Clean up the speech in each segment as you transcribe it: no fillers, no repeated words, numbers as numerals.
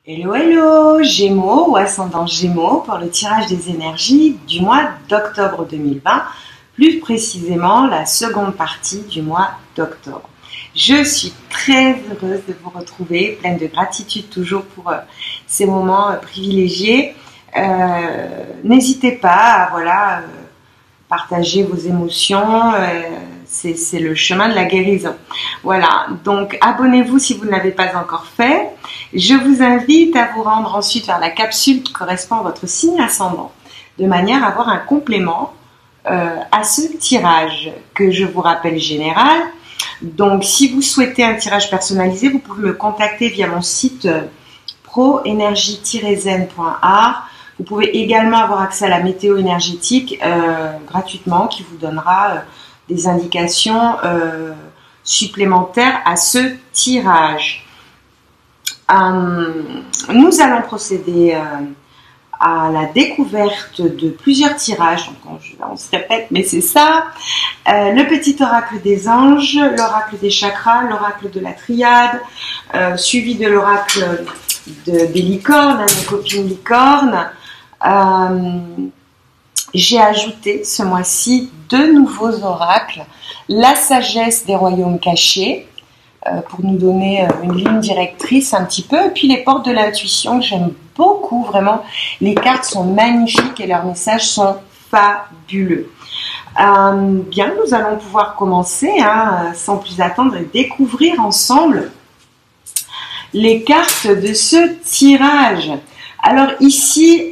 Hello, hello, Gémeaux ou ascendant Gémeaux pour le tirage des énergies du mois d'octobre 2020, plus précisément la seconde partie du mois d'octobre. Je suis très heureuse de vous retrouver, pleine de gratitude toujours pour ces moments privilégiés. N'hésitez pas à partager vos émotions, c'est le chemin de la guérison. Voilà, donc abonnez-vous si vous ne l'avez pas encore fait. Je vous invite à vous rendre ensuite vers la capsule qui correspond à votre signe ascendant, de manière à avoir un complément à ce tirage que je vous rappelle général. Donc si vous souhaitez un tirage personnalisé, vous pouvez me contacter via mon site proenergie-zen.art. Vous pouvez également avoir accès à la météo énergétique gratuitement qui vous donnera des indications supplémentaires à ce tirage. Nous allons procéder à la découverte de plusieurs tirages. Donc on se répète, mais c'est ça. Le petit oracle des anges, l'oracle des chakras, l'oracle de la triade, suivi de l'oracle des licornes, nos copines licornes. J'ai ajouté ce mois-ci 2 nouveaux oracles, la sagesse des royaumes cachés, pour nous donner une ligne directrice un petit peu, et puis les portes de l'intuition, que j'aime beaucoup, vraiment. Les cartes sont magnifiques et leurs messages sont fabuleux. Bien, nous allons pouvoir commencer, sans plus attendre, et découvrir ensemble les cartes de ce tirage. Alors ici,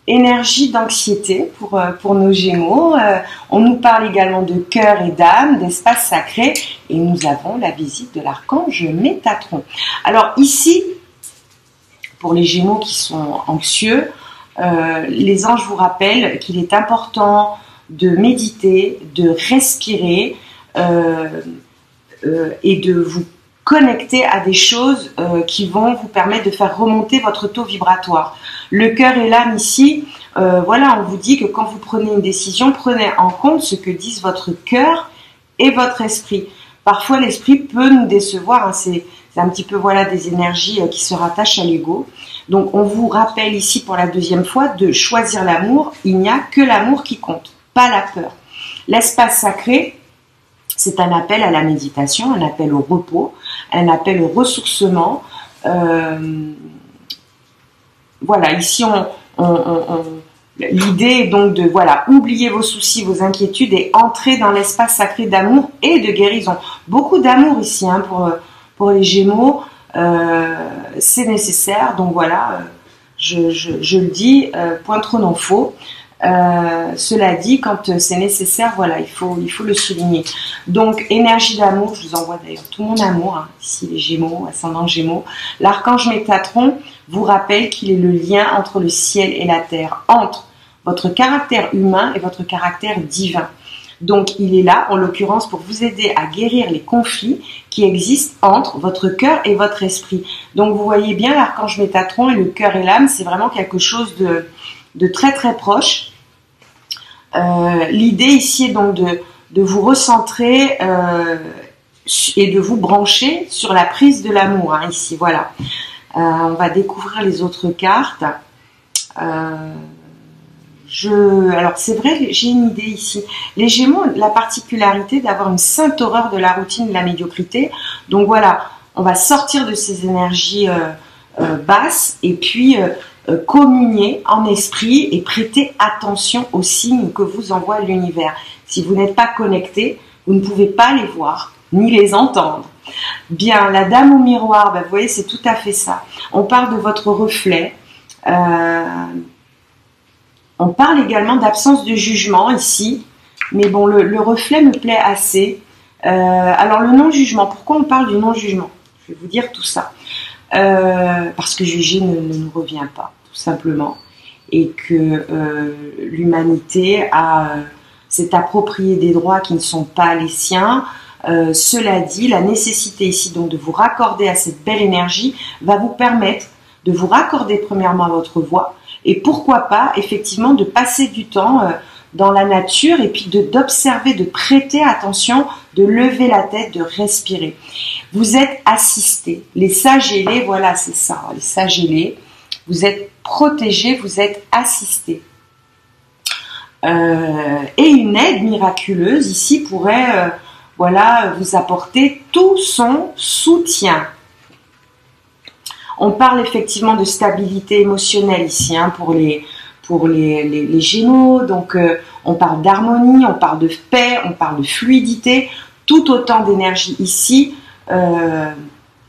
énergie d'anxiété pour nos Gémeaux. On nous parle également de cœur et d'âme, d'espace sacré, et nous avons la visite de l'archange Métatron. Alors ici, pour les Gémeaux qui sont anxieux, les anges vous rappellent qu'il est important de méditer, de respirer et de vous connecter à des choses qui vont vous permettre de faire remonter votre taux vibratoire. Le cœur et l'âme ici, on vous dit que quand vous prenez une décision, prenez en compte ce que disent votre cœur et votre esprit. Parfois, l'esprit peut nous décevoir, c'est un petit peu des énergies qui se rattachent à l'ego. Donc, on vous rappelle ici pour la deuxième fois de choisir l'amour. Il n'y a que l'amour qui compte, pas la peur. L'espace sacré, c'est un appel à la méditation, un appel au repos, un appel au ressourcement. Ici, l'idée est donc de oublier vos soucis, vos inquiétudes et entrer dans l'espace sacré d'amour et de guérison. Beaucoup d'amour ici pour les Gémeaux, c'est nécessaire. Donc je le dis, point trop non faux. Cela dit, quand c'est nécessaire, il faut le souligner. Donc, énergie d'amour, je vous envoie d'ailleurs tout mon amour, ici les Gémeaux, ascendant Gémeaux. L'archange Métatron vous rappelle qu'il est le lien entre le ciel et la terre, entre votre caractère humain et votre caractère divin. Donc, il est là, en l'occurrence, pour vous aider à guérir les conflits qui existent entre votre cœur et votre esprit. Donc, vous voyez bien, l'archange Métatron et le cœur et l'âme, c'est vraiment quelque chose de très très proche. L'idée ici est donc de vous recentrer et de vous brancher sur la prise de l'amour, ici, voilà. On va découvrir les autres cartes. Alors c'est vrai, j'ai une idée ici. Les Gémeaux ont la particularité d'avoir une sainte horreur de la routine, de la médiocrité. Donc on va sortir de ces énergies basses et puis communier en esprit et prêter attention aux signes que vous envoie l'univers. Si vous n'êtes pas connecté, vous ne pouvez pas les voir ni les entendre. Bien, la dame au miroir, vous voyez, c'est tout à fait ça. On parle de votre reflet. On parle également d'absence de jugement ici. Mais bon, le reflet me plaît assez. Alors, le non-jugement, pourquoi on parle du non-jugement? Je vais vous dire tout ça. Parce que juger ne nous revient pas, tout simplement. Et que l'humanité s'est appropriée des droits qui ne sont pas les siens. Cela dit, la nécessité ici donc de vous raccorder à cette belle énergie va vous permettre de vous raccorder premièrement à votre voix et pourquoi pas effectivement de passer du temps dans la nature et puis d'observer, de prêter attention, de lever la tête, de respirer. Vous êtes assisté. Les sages ailés, voilà, c'est ça, les sages ailés. Vous êtes protégé, vous êtes assisté. Et une aide miraculeuse ici pourrait voilà, vous apporter tout son soutien. On parle effectivement de stabilité émotionnelle ici hein, pour les Gémeaux. Donc on parle d'harmonie, on parle de paix, on parle de fluidité, tout autant d'énergie ici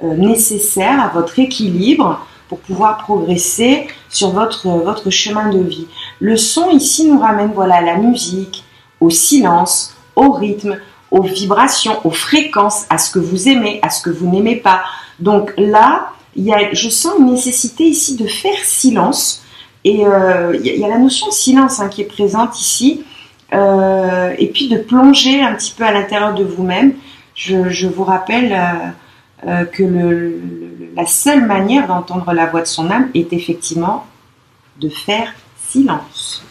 nécessaire à votre équilibre pour pouvoir progresser sur votre chemin de vie. Le son ici nous ramène voilà, à la musique, au silence, au rythme, aux vibrations, aux fréquences, à ce que vous aimez, à ce que vous n'aimez pas. Donc là, je sens une nécessité ici de faire silence. Et il y a la notion de silence hein, qui est présente ici. Et puis de plonger un petit peu à l'intérieur de vous-même. Je vous rappelle que la seule manière d'entendre la voix de son âme est effectivement de faire silence.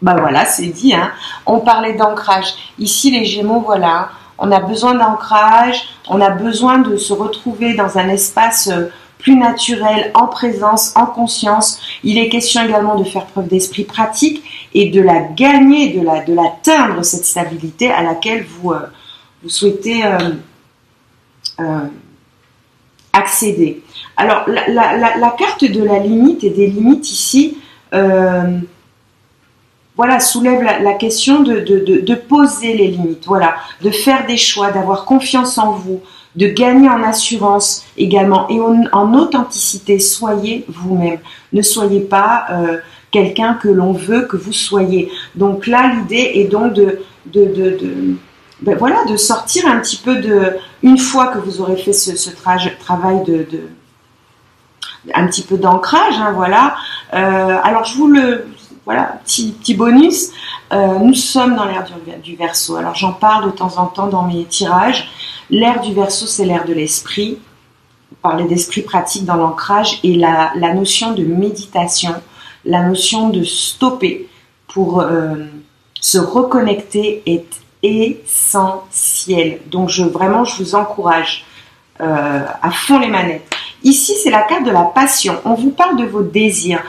Ben voilà, c'est dit. Hein. On parlait d'ancrage. Ici, les Gémeaux, voilà. On a besoin d'ancrage. On a besoin de se retrouver dans un espace plus naturel, en présence, en conscience. Il est question également de faire preuve d'esprit pratique et de la gagner, de l'atteindre, cette stabilité à laquelle vous souhaitez accéder. Alors, la carte de la limite et des limites ici, voilà, soulève la question de poser les limites, voilà, de faire des choix, d'avoir confiance en vous, de gagner en assurance également et en authenticité. Soyez vous-même. Ne soyez pas quelqu'un que l'on veut que vous soyez. Donc là, l'idée est donc voilà, de sortir un petit peu une fois que vous aurez fait ce travail un petit peu d'ancrage, hein, voilà. Alors je vous voilà, petit bonus, nous sommes dans l'ère du Verseau. Alors j'en parle de temps en temps dans mes tirages. L'ère du Verseau, c'est l'ère de l'esprit. Vous parlez d'esprit pratique dans l'ancrage et la notion de méditation, la notion de stopper pour se reconnecter est essentielle. Donc vraiment, je vous encourage à fond les manettes. Ici, c'est la carte de la passion. On vous parle de vos désirs.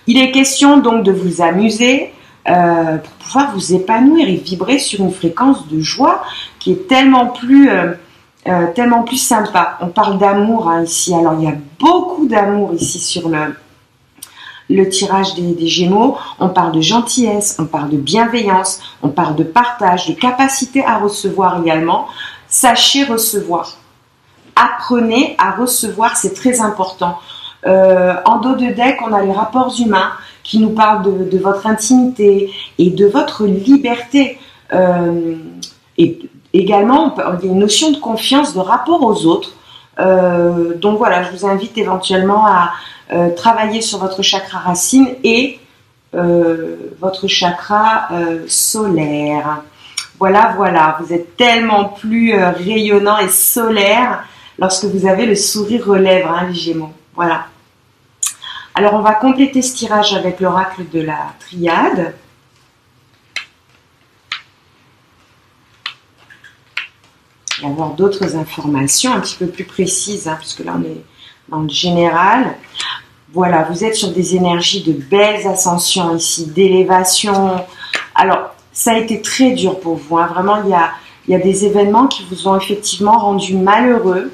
Il est question donc de vous amuser pour pouvoir vous épanouir et vibrer sur une fréquence de joie qui est tellement plus sympa. On parle d'amour hein, ici. Alors, il y a beaucoup d'amour ici sur le tirage des Gémeaux. On parle de gentillesse, on parle de bienveillance, on parle de partage, de capacité à recevoir également. Sachez recevoir. Apprenez à recevoir, c'est très important. En dos de deck, on a les rapports humains qui nous parlent de votre intimité et de votre liberté. Et également, il y a une notion de confiance, de rapport aux autres. Donc voilà, je vous invite éventuellement à travailler sur votre chakra racine et votre chakra solaire. Voilà, vous êtes tellement plus rayonnant et solaire lorsque vous avez le sourire aux lèvres, hein, les Gémeaux. Voilà. Alors, on va compléter ce tirage avec l'oracle de la triade. Et avoir d'autres informations un petit peu plus précises, hein, puisque là, on est dans le général. Voilà, vous êtes sur des énergies de belles ascensions ici, d'élévation. Alors, ça a été très dur pour vous. Hein. Vraiment, il y a des événements qui vous ont effectivement rendu malheureux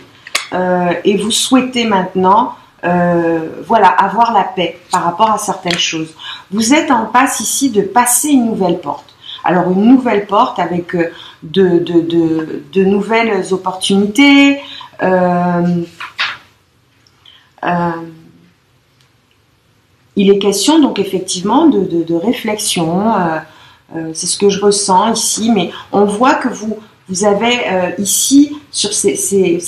et vous souhaitez maintenant voilà, avoir la paix par rapport à certaines choses. Vous êtes en passe ici de passer une nouvelle porte. Alors, une nouvelle porte avec de nouvelles opportunités. Il est question donc effectivement de réflexion. C'est ce que je ressens ici, mais on voit que vous avez ici, sur ces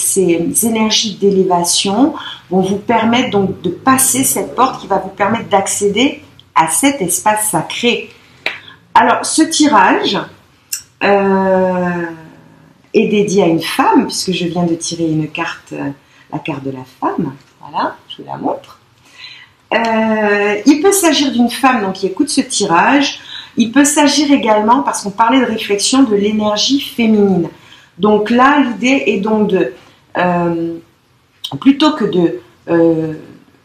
énergies d'élévation, vont vous permettre donc de passer cette porte qui va vous permettre d'accéder à cet espace sacré. Alors, ce tirage est dédié à une femme, puisque je viens de tirer une carte, la carte de la femme. Voilà, je vous la montre. Il peut s'agir d'une femme donc, qui écoute ce tirage, Il peut s'agir également, parce qu'on parlait de réflexion, de l'énergie féminine. Donc là, l'idée est donc de, plutôt que de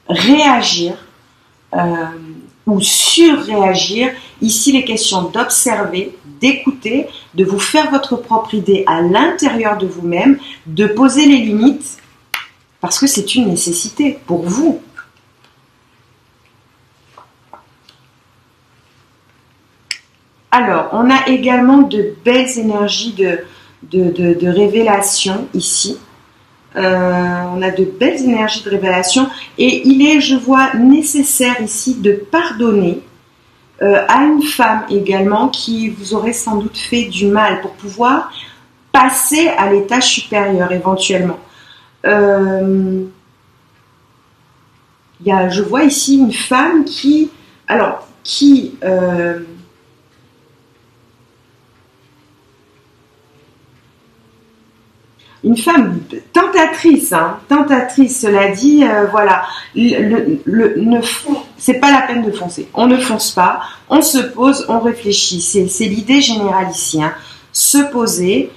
réagir ou surréagir, ici il est question d'observer, d'écouter, de vous faire votre propre idée à l'intérieur de vous-même, de poser les limites, parce que c'est une nécessité pour vous. Alors, on a également de belles énergies de révélation ici. On a de belles énergies de révélation et il est, je vois, nécessaire ici de pardonner à une femme également qui vous aurait sans doute fait du mal pour pouvoir passer à l'étage supérieur éventuellement. Je vois ici une femme qui, une femme tentatrice, hein, tentatrice, cela dit, voilà, c'est pas la peine de foncer, on ne fonce pas, on se pose, on réfléchit, c'est l'idée générale ici, hein. Se poser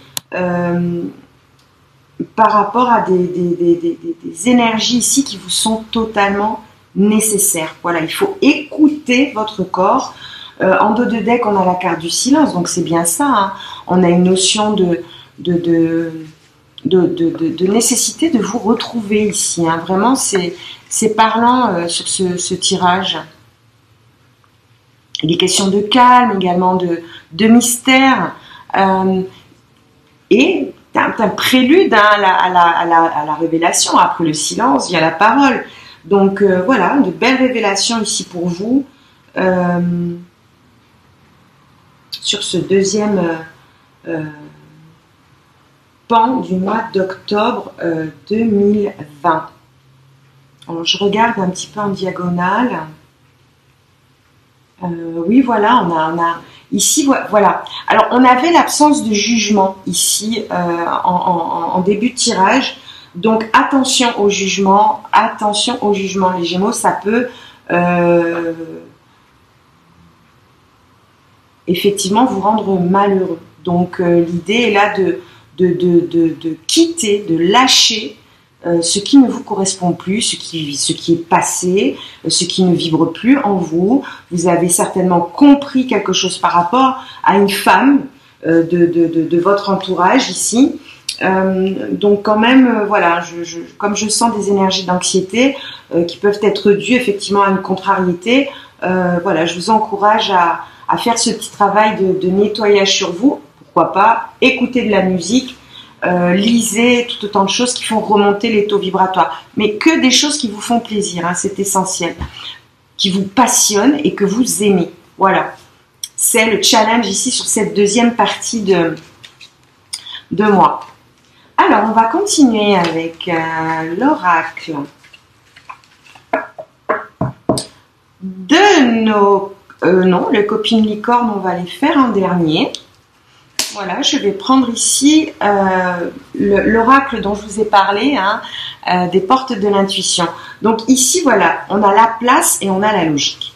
par rapport à des énergies ici qui vous sont totalement nécessaires. Voilà, il faut écouter votre corps. En dos de deck, on a la carte du silence, donc c'est bien ça, hein. On a une notion de nécessité de vous retrouver ici, hein. Vraiment c'est parlant sur ce tirage. Il est question de calme, également de mystère et d'un prélude, hein, à la révélation. Après le silence, il y a la parole. Donc voilà, de belles révélations ici pour vous sur ce deuxième du mois d'octobre 2020. Alors, je regarde un petit peu en diagonale. Oui, voilà, on a ici, voilà. Alors, on avait l'absence de jugement ici en début de tirage. Donc, attention au jugement, les Gémeaux, ça peut effectivement vous rendre malheureux. Donc, l'idée est là de quitter, de lâcher ce qui ne vous correspond plus, ce qui est passé, ce qui ne vibre plus en vous. Vous avez certainement compris quelque chose par rapport à une femme de votre entourage ici. Donc quand même, voilà, comme je sens des énergies d'anxiété qui peuvent être dues effectivement à une contrariété, voilà, je vous encourage à faire ce petit travail de nettoyage sur vous. Pourquoi pas, écouter de la musique, lisez tout autant de choses qui font remonter les taux vibratoires. Mais que des choses qui vous font plaisir, hein, c'est essentiel. Qui vous passionnent et que vous aimez. Voilà. C'est le challenge ici sur cette deuxième partie de mois. Alors, on va continuer avec l'oracle de nos... non, les copines licornes, on va les faire en dernier. Voilà, je vais prendre ici l'oracle dont je vous ai parlé, hein, des portes de l'intuition. Donc ici, voilà, on a la place et on a la logique.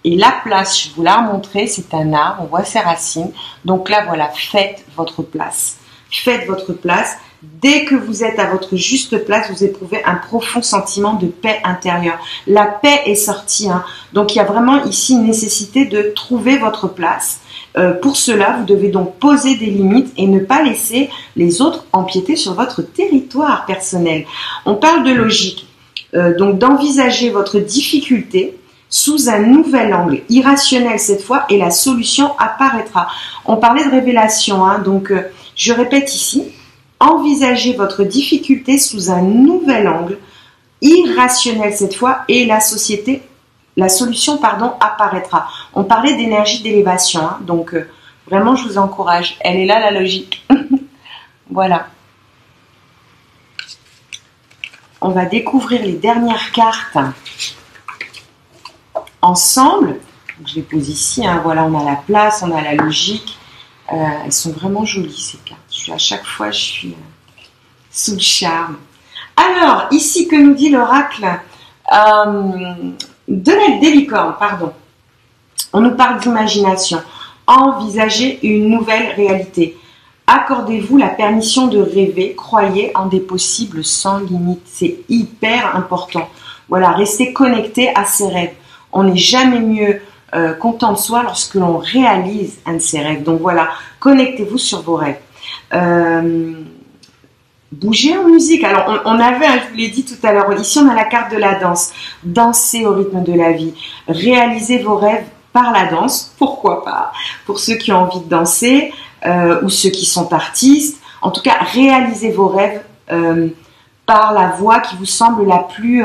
Et la place, je vous l'ai montré, c'est un arbre, on voit ses racines. Donc là, voilà, faites votre place. Faites votre place. Dès que vous êtes à votre juste place, vous éprouvez un profond sentiment de paix intérieure. La paix est sortie, hein. Donc il y a vraiment ici une nécessité de trouver votre place. Pour cela, vous devez donc poser des limites et ne pas laisser les autres empiéter sur votre territoire personnel. On parle de logique, donc d'envisager votre difficulté sous un nouvel angle, irrationnel cette fois, et la solution apparaîtra. On parlait de révélation, hein, donc je répète ici, envisagez votre difficulté sous un nouvel angle, irrationnel cette fois, et la solution, pardon, apparaîtra. On parlait d'énergie d'élévation, hein, donc vraiment je vous encourage. Elle est là la logique. Voilà. On va découvrir les dernières cartes ensemble. Donc, je les pose ici, hein. Voilà, on a la place, on a la logique. Elles sont vraiment jolies ces cartes. À chaque fois, je suis sous le charme. Alors, ici, que nous dit l'oracle des licornes, pardon. On nous parle d'imagination. Envisagez une nouvelle réalité. Accordez-vous la permission de rêver. Croyez en des possibles sans limite. C'est hyper important. Voilà, restez connecté à ses rêves. On n'est jamais mieux content de soi lorsque l'on réalise un de ses rêves. Donc voilà, connectez-vous sur vos rêves. Bougez en musique. Alors, on avait, je vous l'ai dit tout à l'heure, ici on a la carte de la danse. Dansez au rythme de la vie. Réalisez vos rêves par la danse. Pourquoi pas? Pour ceux qui ont envie de danser ou ceux qui sont artistes. En tout cas, réalisez vos rêves par la voix qui vous semble la plus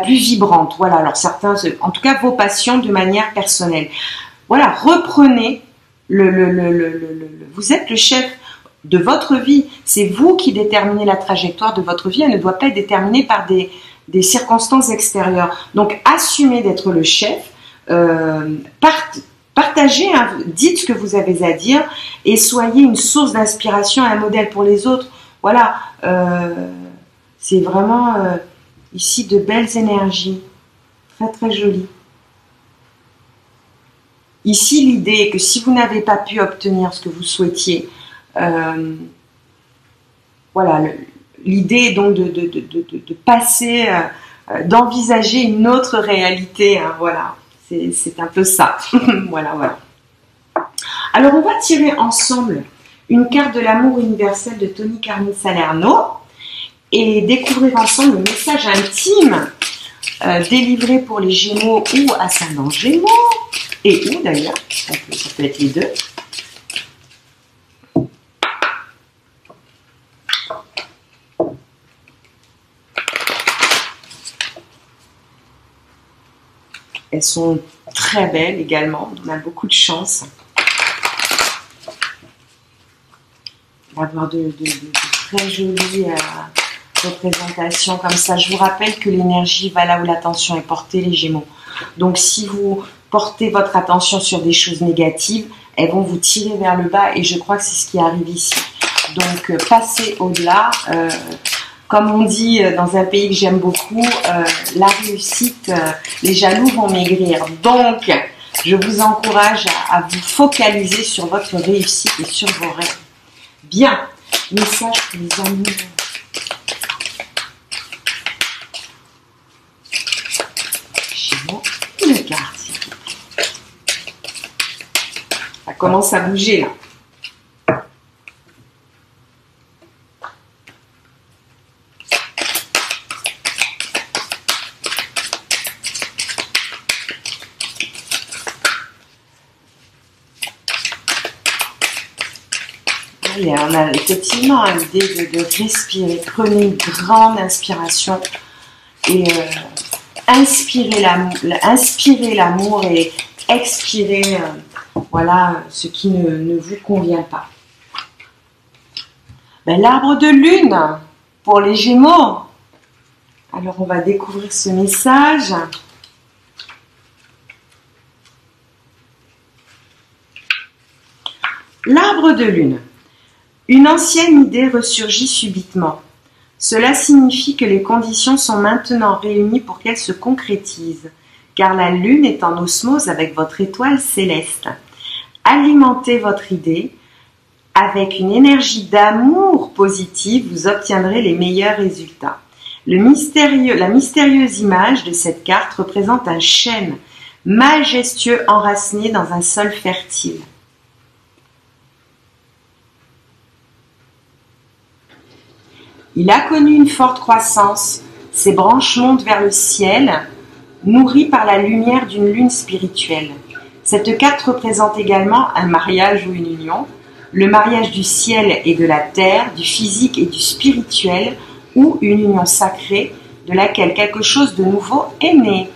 vibrante. Voilà, alors certains, en tout cas vos passions de manière personnelle. Voilà, reprenez vous êtes le chef de votre vie. C'est vous qui déterminez la trajectoire de votre vie. Elle ne doit pas être déterminée par des circonstances extérieures. Donc, assumez d'être le chef. Partagez, hein, dites ce que vous avez à dire et soyez une source d'inspiration et un modèle pour les autres. Voilà, c'est vraiment ici de belles énergies. Très, très jolies. Ici, l'idée est que si vous n'avez pas pu obtenir ce que vous souhaitiez, voilà, l'idée est donc de passer, d'envisager une autre réalité. Hein, voilà, c'est un peu ça. Voilà, voilà. Alors, on va tirer ensemble une carte de l'amour universel de Tony Carmi Salerno et découvrir ensemble le message intime délivré pour les Gémeaux ou ascendant Gémeaux. Et où d'ailleurs, ça peut être les deux. Elles sont très belles également, on a beaucoup de chance d'avoir de très jolies représentations comme ça. Je vous rappelle que l'énergie va là où l'attention est portée, les Gémeaux. Donc si vous portez votre attention sur des choses négatives, elles vont vous tirer vers le bas et je crois que c'est ce qui arrive ici. Donc passez au-delà. Comme on dit dans un pays que j'aime beaucoup, la réussite, les jaloux vont maigrir. Donc, je vous encourage à vous focaliser sur votre réussite et sur vos rêves. Bien, message pour les amours. Gémeaux, une carte. Ça commence à bouger là. On a effectivement l'idée de respirer. Prenez une grande inspiration et inspirez l'amour et expirez voilà, ce qui ne vous convient pas. Ben, l'arbre de lune pour les Gémeaux. Alors on va découvrir ce message. L'arbre de lune. Une ancienne idée ressurgit subitement. Cela signifie que les conditions sont maintenant réunies pour qu'elle se concrétise, car la lune est en osmose avec votre étoile céleste. Alimentez votre idée avec une énergie d'amour positive, vous obtiendrez les meilleurs résultats. La mystérieuse image de cette carte représente un chêne majestueux enraciné dans un sol fertile. Il a connu une forte croissance, ses branches montent vers le ciel, nourries par la lumière d'une lune spirituelle. Cette carte représente également un mariage ou une union, le mariage du ciel et de la terre, du physique et du spirituel, ou une union sacrée de laquelle quelque chose de nouveau est né.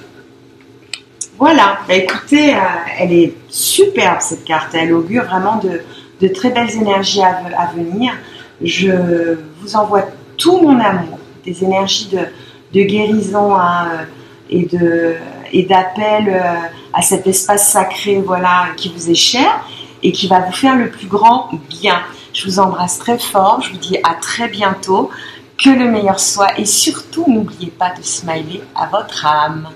Voilà, bah écoutez, elle est superbe cette carte, elle augure vraiment de très belles énergies à venir. Je vous envoie tout mon amour, des énergies de guérison et d'appel à cet espace sacré, voilà, qui vous est cher et qui va vous faire le plus grand bien. Je vous embrasse très fort, je vous dis à très bientôt, que le meilleur soit et surtout n'oubliez pas de smiler à votre âme.